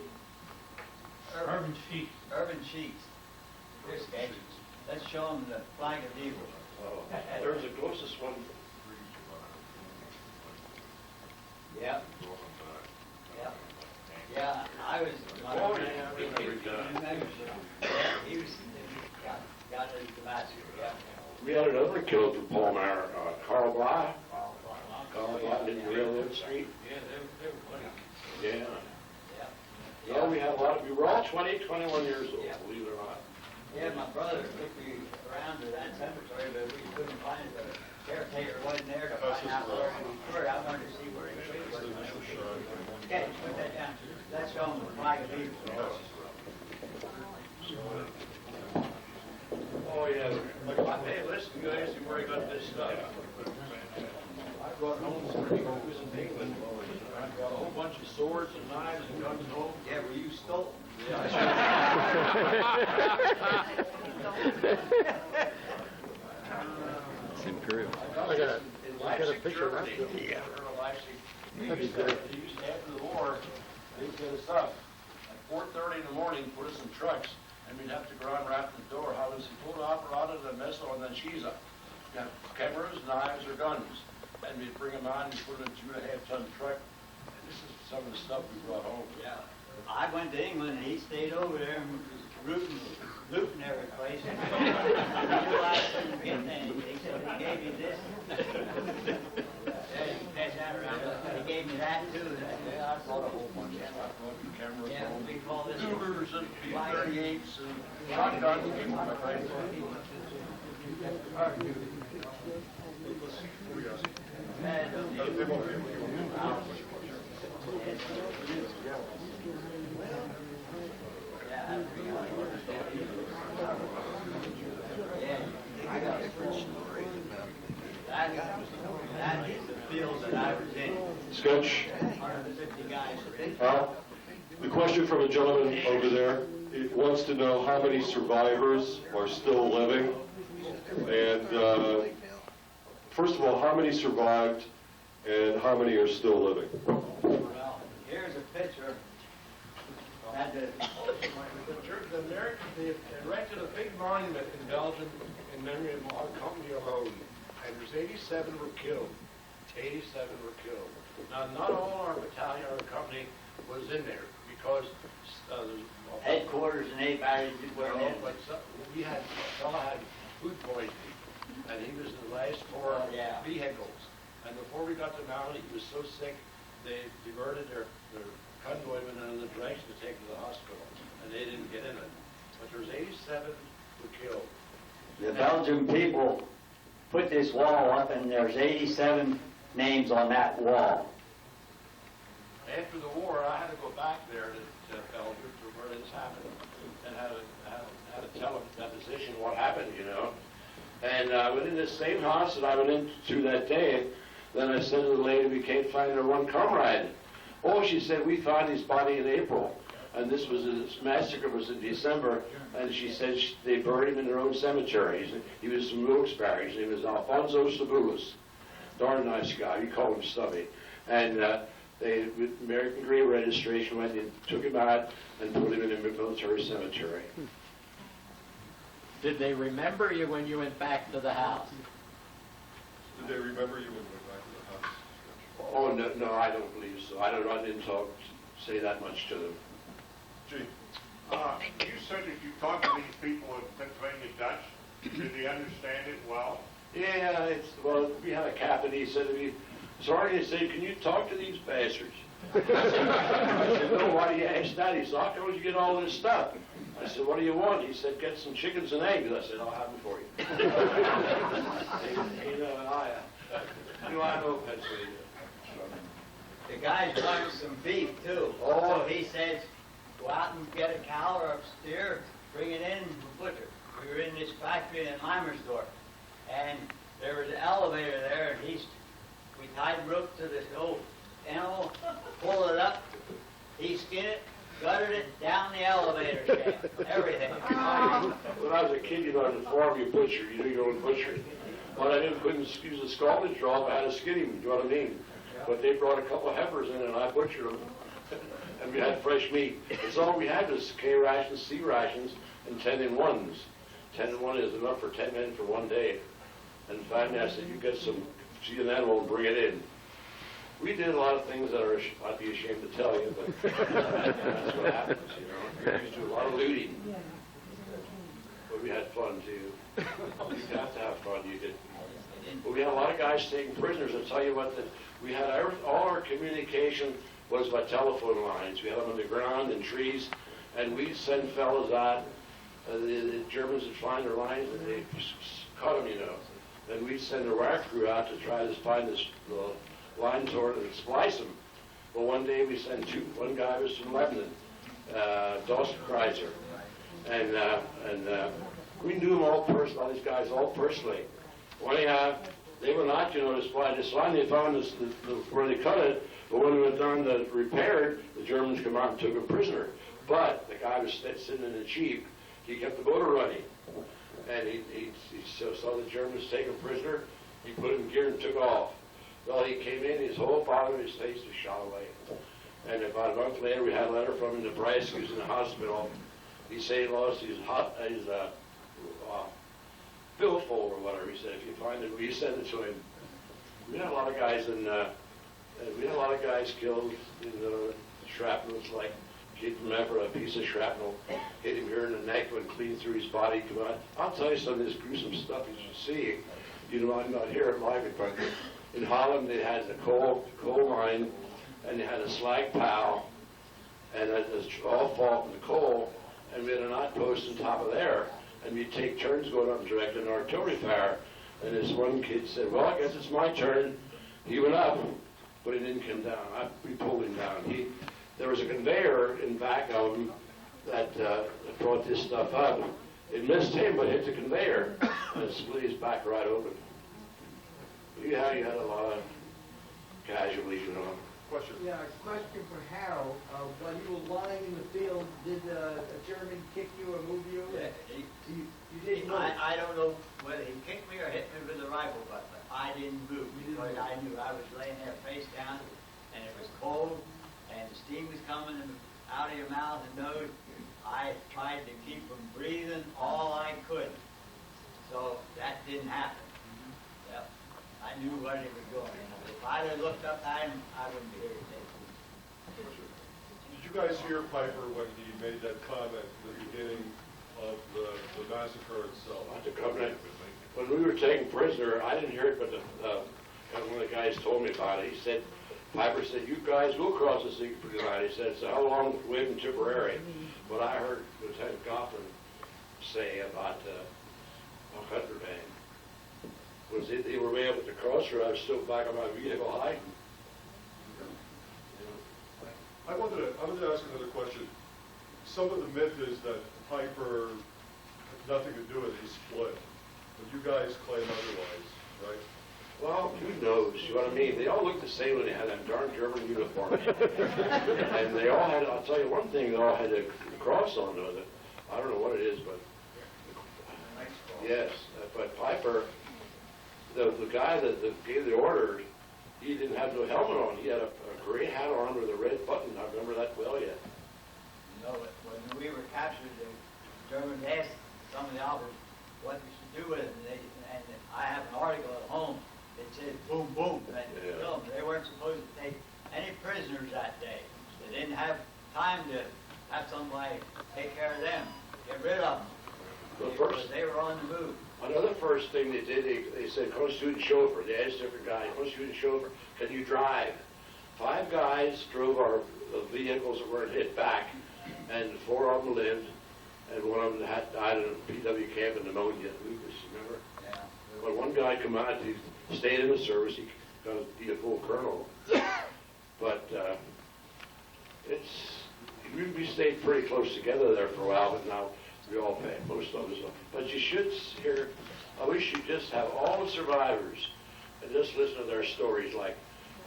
Irvin Sheep. Urban Sheets. They're sketchy. Let's show them the flag of evil. There's the closest one. Yeah. Yeah. Yeah, I was. Oh, yeah, I remember that. Yeah, he was. Got it in the Massacre. Yeah. We had another killed from Palmyra, Carl Bly. Carl Bly didn't Railroad Street. Yeah, they were funny. Yeah. Yeah. Yeah, we had a lot. We were all 20, 21 years old, Yeah. believe it or not. Yeah, my brother took me around to that cemetery, but we couldn't find it. The caretaker wasn't there to find out where he were. I wanted to see where he was. Okay, put that down. Let's show him the flag of evil. Oh, yeah. Hey, listen, guys, you worry about this stuff. I brought home some was in England. I brought a whole bunch of swords and knives and guns home. Yeah, well, you stole them. I got a picture of that. Yeah. After the war, they used to get us up at 4:30 in the morning, put us in trucks, and we'd have to go around rapping the door. How was he pulled operated and messed on the Shiza? Got cameras, knives, or guns. And we'd bring them on and put them in a 2.5-ton truck. And this is some of the stuff we brought home. Yeah. I went to England and he stayed over there and was looting every place. He knew I couldn't get anything, so he gave me this. Yeah, you can pass that around. He gave me that too. Yeah, I brought a whole bunch of stuff. Cameras Yeah, home. we call this. Cougars and P-38s and shotguns. That is the field that I was in. Sketch. 150 guys. The question from a gentleman over there, he wants to know how many survivors are still living. And first of all, how many survived and how many are still living? Well, here's a picture. Had the The Americans, they erected a big monument in Belgium in memory of our company alone. And there's 87 were killed. 87 were killed. Now, not all our battalion or company was in there because there's headquarters and 8 batteries were in. but we had, a fellow had food poisoning, and he was in the last 4 vehicles. And before we got to Malmedy, he was so sick, they diverted their convoymen in the direction to take him to the hospital, and they didn't get in it. But there's 87 who were killed. The Belgian people put this wall up, and there's 87 names on that wall. After the war, I had to go back there to Belgium to where this happened, and had to tell them deposition what happened, you know. And I went in the same house that I went into that day. Then I said to the lady, we can't find our one comrade. Oh, she said, we found his body in April. And this massacre was in December. And she said they buried him in their own cemetery. He was from Wilkes-Barre. His name was Alfonso Sabulas. Darn nice guy. We called him Stubby. And they, with American Grave Registration, went and took him out and put him in a military cemetery. Did they remember you when you went back to the house? Did they remember you when you went back to the house? Oh, no, I don't believe so. I didn't talk say that much to them. Gee, you said that you talked to these people in Pennsylvania Dutch. Did they understand it well? Yeah, well, we had a captain, he said to me, Sergeant, he said, can you talk to these bastards? I said, no, why do you ask that? He said, how come you get all this stuff? I said, what do you want? He said, get some chickens and eggs. I said, I'll have them for you. I know Pennsylvania. The guys wanted some beef too. So he says, go out and get a cow or a steer, bring it in and butcher. We were in this factory in Heimersdorf, and there was an elevator there, and we tied rope to this old animal, pulled it up, he skinned it, gutted it down the elevator shaft, everything. When I was a kid, you know, on the farm, you butcher, you do your own butchering. But I couldn't use a scalding straw, I had to skin him, you know what I mean? But they brought a couple of heifers in, and I butchered them. And we had fresh meat. And so all we had was K rations, C rations, and 10-in-1s. 10-in-1 is enough for 10 men for one day. And finally I said, you get some, see an animal and bring it in. We did a lot of things that I'd be ashamed to tell you, but that's what happens, you know. We used to do a lot of looting. But we had fun, too. You have to have fun, you did. But we had a lot of guys taking prisoners. I'll tell you what, we had all our communication was by telephone lines. We had them on the ground and trees, and we'd send fellas out. The Germans would find their lines, and they cut them, you know. Then we'd send a wire crew out to try to find the line toward and splice them. But one day we sent one guy was from Lebanon, Dawson Kreiser, and we knew them all personally, all these guys all personally. Well, anyhow, they were not, you know, to supply this line. They found where they cut it, but when we went down to repair it, the Germans came out and took him prisoner. But the guy was sitting in the Jeep. He kept the motor running. And he saw the Germans take him prisoner. He put him in gear and took off. Well, he came in, his whole bottom of his face was shot away. And about a month later, we had a letter from him in Nebraska. He was in the hospital. He said he lost his billfold or whatever. He said, if you find it, we send it to him. We had a lot of guys killed in the shrapnel. It's like, you'd remember a piece of shrapnel hit him here in the neck, went clean through his body. Come on, I'll tell you some of this gruesome stuff you should see. You know, I'm not here at live, but in Holland they had the coal mine, and they had a slag pile, and it was all fall from the coal, and we had an outpost on top of there, and we'd take turns going up and directing artillery fire. And this one kid said, well, I guess it's my turn. He went up, but he didn't come down. We pulled him down. There was a conveyor in back of him that brought this stuff up. It missed him, but hit the conveyor, and it split his back right open. You had a lot of casualties, you know. Question. Yeah, a question for Harold. While you were lying in the field, did a German kick you or move you? Yeah, You didn't move. I don't know whether he kicked me or hit me with a rifle butt, but I didn't move because I knew I was laying there face down, and it was cold, and the steam was coming out of your mouth and nose. I tried to keep from breathing all I could, so that didn't happen. Yep. I knew what he was doing. If I'd have looked up at him, I wouldn't be here today. Did you guys hear Piper when he made that comment at the beginning of the massacre itself? Not the covenant. When we were taken prisoner, I didn't hear it, but one of the guys told me about it. He said, Piper said, you guys will cross the secret line. He said, so how long wait in Tipperary? But I heard Lieutenant Goffin say about Hunter Band. Was they were able to cross her, I was still back on my vehicle hiding. I wanted to ask another question. Some of the myth is that Piper had nothing to do with his split, but you guys claim otherwise, right? Well, who knows? You know what I mean? They all looked the same when they had that darn German uniform. And they all had, I'll tell you one thing, they all had a cross on them. I don't know what it is, but yes, but Piper, the guy that gave the order, he didn't have no helmet on. He had a gray hat on with a red button. I remember that well yet. You know, when we were captured, the Germans asked some of the officers what we should do with it, and I have an article at home that said boom, boom, and they weren't supposed to take any prisoners that day. They They didn't have time to have somebody take care of them, get rid of them. The Because first, they were on the move. another first thing they did, they said, come student chauffeur. They asked different guys, come student chauffeur, can you drive? 5 guys drove our vehicles that weren't hit back, and 4 of them lived, and 1 of them had died in a PW camp in pneumonia, lupus, remember? Yeah. But 1 guy come out, he stayed in the service, he got to be a full colonel. But we stayed pretty close together there for a while, but now we all pay, most of us. But you should hear, I wish you'd just have all the survivors and just listen to their stories, like,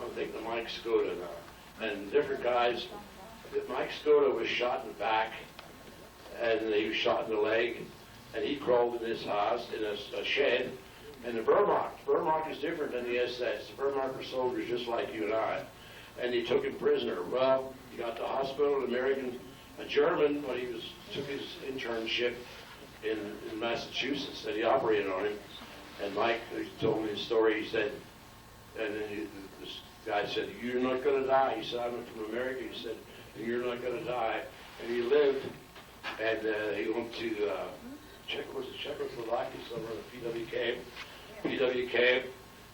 I'm thinking of Mike Skoda now, and different guys. Mike Skoda was shot in the back, and he was shot in the leg, and he crawled in his house, in a shed, and the Wehrmacht is different than the SS. The Wehrmacht were soldiers just like you and I, and he took him prisoner. Well, he got to the hospital, a German, when he took his internship in Massachusetts, and he operated on him, and Mike told me his story. He said, and then this guy said, you're not going to die. He said, I'm from America. He said, you're not going to die. And he lived, and he went to Czechoslovakia, somewhere in the PW camp,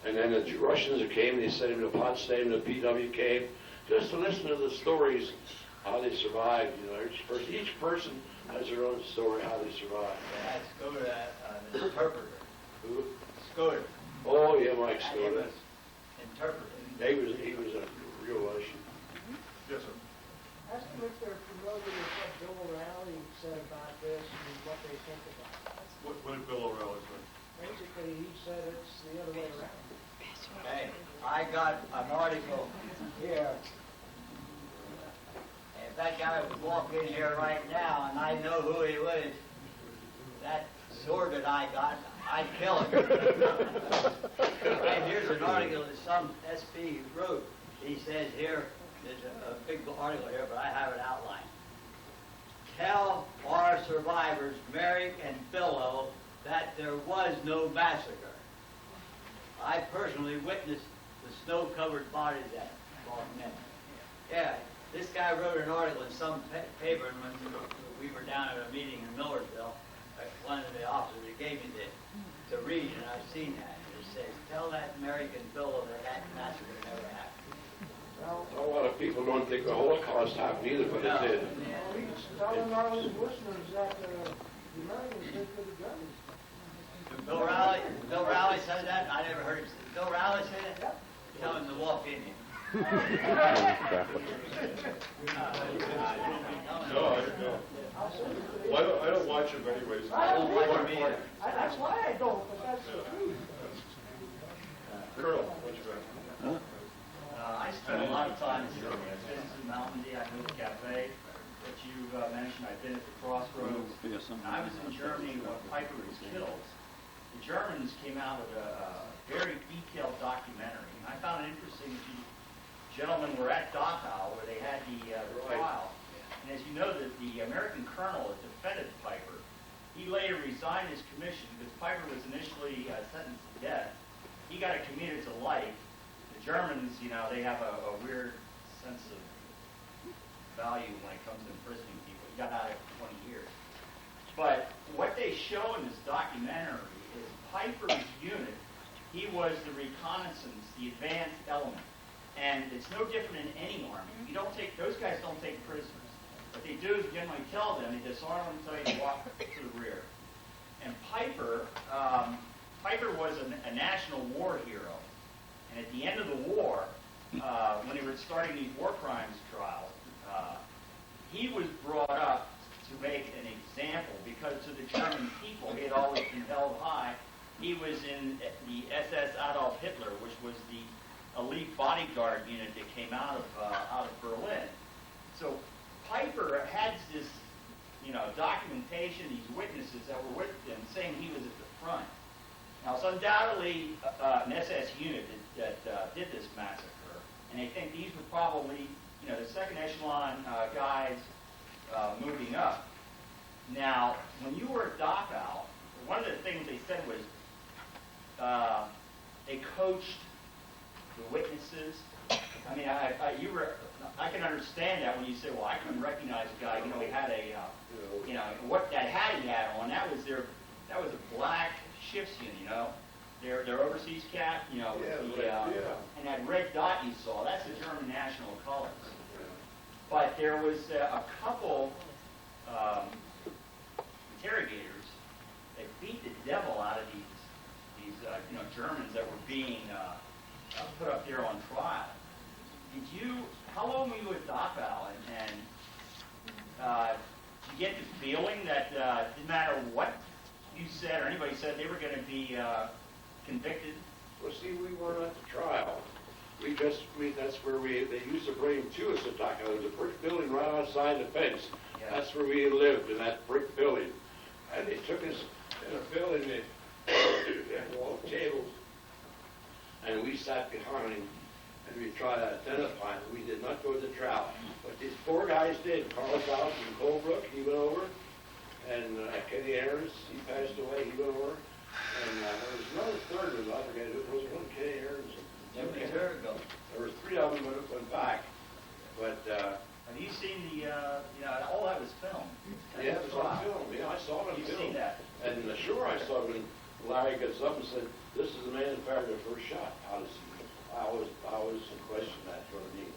and then the Russians came, and they sent him to Potsdam, the PW camp, just to listen to the stories, how they survived. You know, each person has their own story, how they survived. Yeah, Skoda, the interpreter. Who? Skoda. Oh, yeah, Mike And he Skoda. was interpreter. He was a real Russian. Yes, sir. Ask them if they're familiar with what Bill O'Reilly said about this and what they think about it. What did Bill O'Reilly say? Basically, he said it's the other way around. Okay, I got an article here. If that guy would walk in here right now and I know who he was, that sword that I got, I'd kill him. Right, here's an article that some SP wrote. He says here, there's a big article here, but I have it outlined. Tell our survivors, Merrick and Billow, that there was no massacre. I personally witnessed the snow-covered bodies that walked in. Yeah, this guy wrote an article in some paper, and when we were down at a meeting in Millersville, one of the officers gave me this to read, and I've seen that. It says, tell that Merrick and Billow that that massacre never happened. A lot of people don't think the Holocaust happened either, but it did. Well, he's telling our listeners that the Americans did for the Germans. Bill Rowley said that? I never heard him say Bill Rowley said that? Tell him to walk in here. No, I don't. Well, I don't watch him anyways. I don't watch either. him either. That's why I don't, but that's the truth. Colonel, what you got? I spent a lot of time in Germany. I've been to Malmedy, I know the cafe that you mentioned. I've been at the Crossroads. And I was in Germany when Piper was killed. The Germans came out with a very detailed documentary. And I found it interesting that you gentlemen were at Dachau where they had the trial. And as you know, the American colonel that defended Piper, he later resigned his commission because Piper was initially sentenced to death. He got it commuted to life. The Germans, you know, they have a weird sense of value when it comes to imprisoning people. He got out after 20 years. But what they show in this documentary is Piper's unit, he was the reconnaissance, the advanced element. And it's no different in any army. You don't take, those guys don't take prisoners. What they do is generally tell them, they disarm them until you walk to the rear. And Piper was a national war hero. And at the end of the war, when they were starting these war crimes trials, he was brought up to make an example because to the German people, he had always been held high. He was in the SS Adolf Hitler, which was the elite bodyguard unit that came out of Berlin. So Piper had this, you know, documentation, these witnesses that were with him saying he was at the front. Now, it's undoubtedly an SS unit that did this massacre, and they think these were probably, you know, the second echelon guys moving up. Now, when you were at Dachau, one of the things they said was they coached the witnesses I mean, I can understand that when you say, well, I couldn't recognize a guy, he had a, what that hat he had on, that was a black Shiftsian, their overseas cap, with the, and that red dot you saw, that's the German national colors. But there was a couple interrogators that beat the devil out of these Germans that were being put up there on trial. How long were you at Dachau, and did you get the feeling that didn't matter what you said or anybody said, they were going to be convicted? Well, see, we weren't at the trial. That's where they used to bring to us at Dachau. There was a brick building right outside the fence. Yeah. That's where we lived, in that brick building. And they took us in a building, they had long tables, and we sat behind, and we tried to identify them. We did not go to trial. But these four guys did. Carl Dowd from Colebrook, he went over. And Kenny Aarons, he passed away, he went over. And there was another third of them, I forget, it was one Kenny Aarons. There There were three of them that went back. But, have you seen all that was filmed? yeah, it was on film. Yeah, I saw it on You've film. seen that? And sure, I saw it when Larry gets up and said, "This is the man who fired the first shot." I was questioning that for me.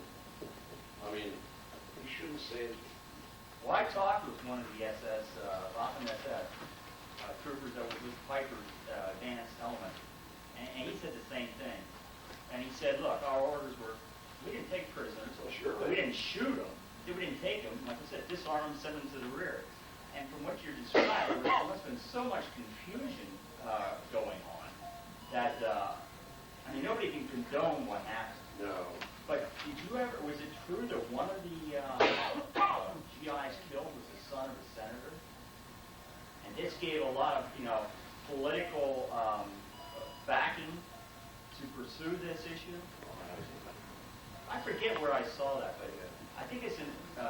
I mean, you shouldn't say it. Well, I talked with one of the SS, Waffen SS troopers that was with Piper's advanced element, and he said the same thing. And he said, look, our orders were, we didn't take prisoners, Well, sure. we didn't shoot them, we didn't take them, like I said, disarm them, send them to the rear. And from what you're describing, there must have been so much confusion going on that, nobody can condone what happened. No. But was it true that one of the GIs killed was the son of a senator? And this gave a lot of, political backing to pursue this issue? I forget where I saw that, but I think it's in, the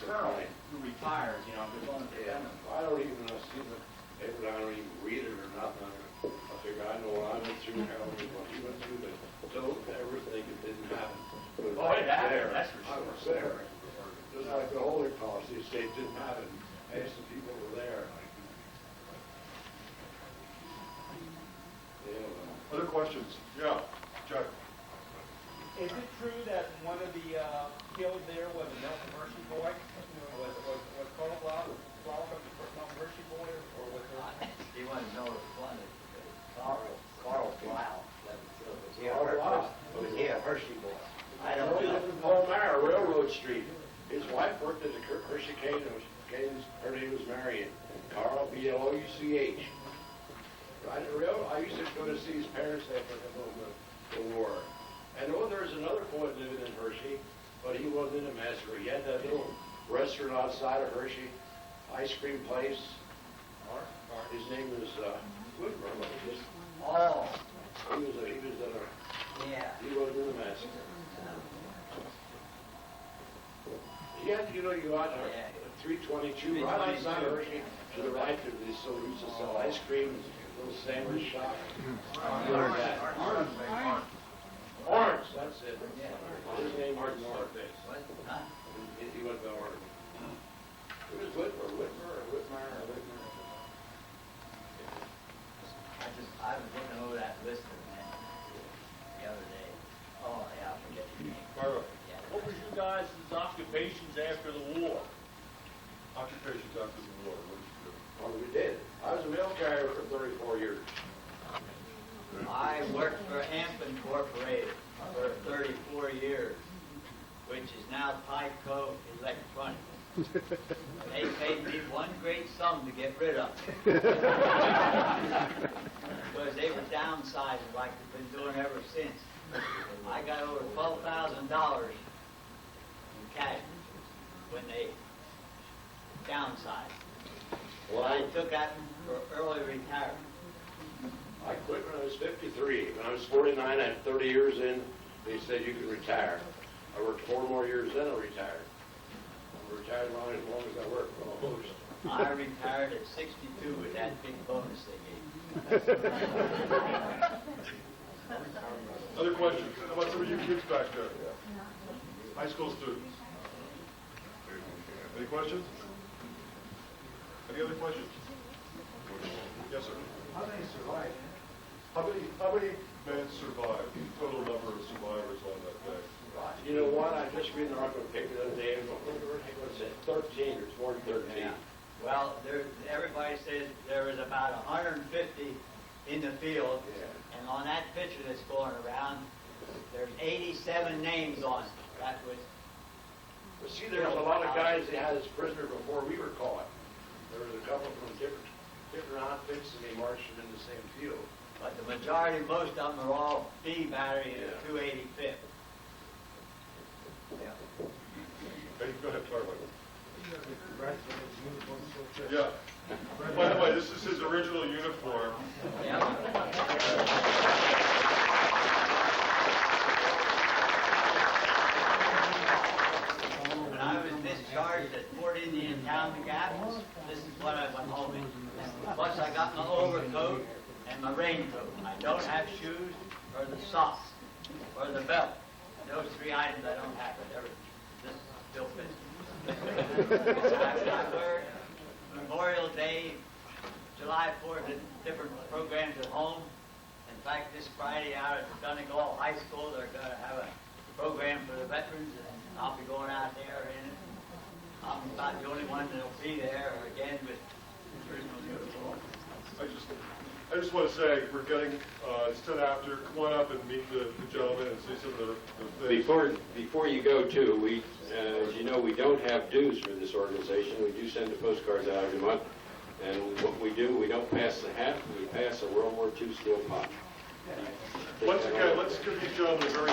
colonel who retires, goes on to defend him. I don't even see the paper, I don't even read it or nothing. I figure I know what I went through, how what he went through, but don't ever think it didn't happen. Oh, it happened, that's for I sure. was there. Just like the holy policy, say it didn't happen. I asked the people who were there. Other questions? Yeah, Jack. Is it true that one of the killed there was a Nelson Hershey boy? Was Carl Blau from the Nelson Hershey boy, or was there? You want to know what's funny? Carl Blau. Was he a Hershey boy? I don't He know. lived in Palmyra, Railroad Street. His wife worked at the Hershey Cane. Her name was Marion. Carl, B-L-O-U-C-H. I used to go to see his parents after the war. And there's another boy living in Hershey, but he wasn't in the massacre. He had that little restaurant outside of Hershey, ice cream place. His name was Woodburn. Oh, He yeah. wasn't in the massacre. He had, you go out there, 322, right outside of Hershey, to the right, they used to sell ice cream, little sandwich shop. Orange, that's it. His name was Orange. He went to Orange. It was Whitmer. I was looking over that list of men the other day. Oh, yeah, I forget the name. Yeah. What was you guys' occupations after the war? Occupations after the war, what did you do? Well, we did. I was a mail carrier for 34 years. I worked for Hampton Incorporated for 34 years, which is now Tyco Electronics. They paid me one great sum to get rid of it. Because they were downsizing like they've been doing ever since. I got over $12,000 in cash when they downsized. Well, I took that for early retirement. I quit when I was 53. When I was 49, I had 30 years in. They said you could retire. I worked 4 more years, then I retired. I retired as long as I worked, almost. I retired at 62 with that big bonus they gave me. Other questions? How about some of you kids back there? High school students? Any questions? Any other questions? Yes, sir. How many survived? How many men survived? Total number of survivors on that day? You know what, I just read an article in the paper the other day, what's it, 13, or it's more than 13. Yeah. Well, everybody says there was about 150 in the field, and on that picture that's going around, there's 87 names on it. That was. But see, there's a lot of guys that had as prisoner before we were caught. There was a couple from different outfits, and they marched them in the same field. But the majority, most of them are all B battery and 285th. Yeah. Hey, go ahead, Clark. Yeah. By the way, this is his original uniform. Yeah. When I was discharged at Fort Indian Town, the Gap, this is what I went home in. Plus, I got my overcoat and my raincoat. I don't have shoes or the socks or the belt. Those three items I don't have, but this still fits. I wear Memorial Day, July 4th, at different programs at home. In fact, this Friday out at Donegal High School, they're going to have a program for the veterans, and I'll be going out there in it. I'm about the only one that'll be there again with original uniform. I just want to say, we're getting, it's 10 after, come on up and meet the gentleman and see some of the things. Before you go too, we, as you know, we don't have dues for this organization. We do send the postcards out every month. And what we do, we don't pass the hat, we pass a World War II steel pot. Once again, let's give these gentlemen a very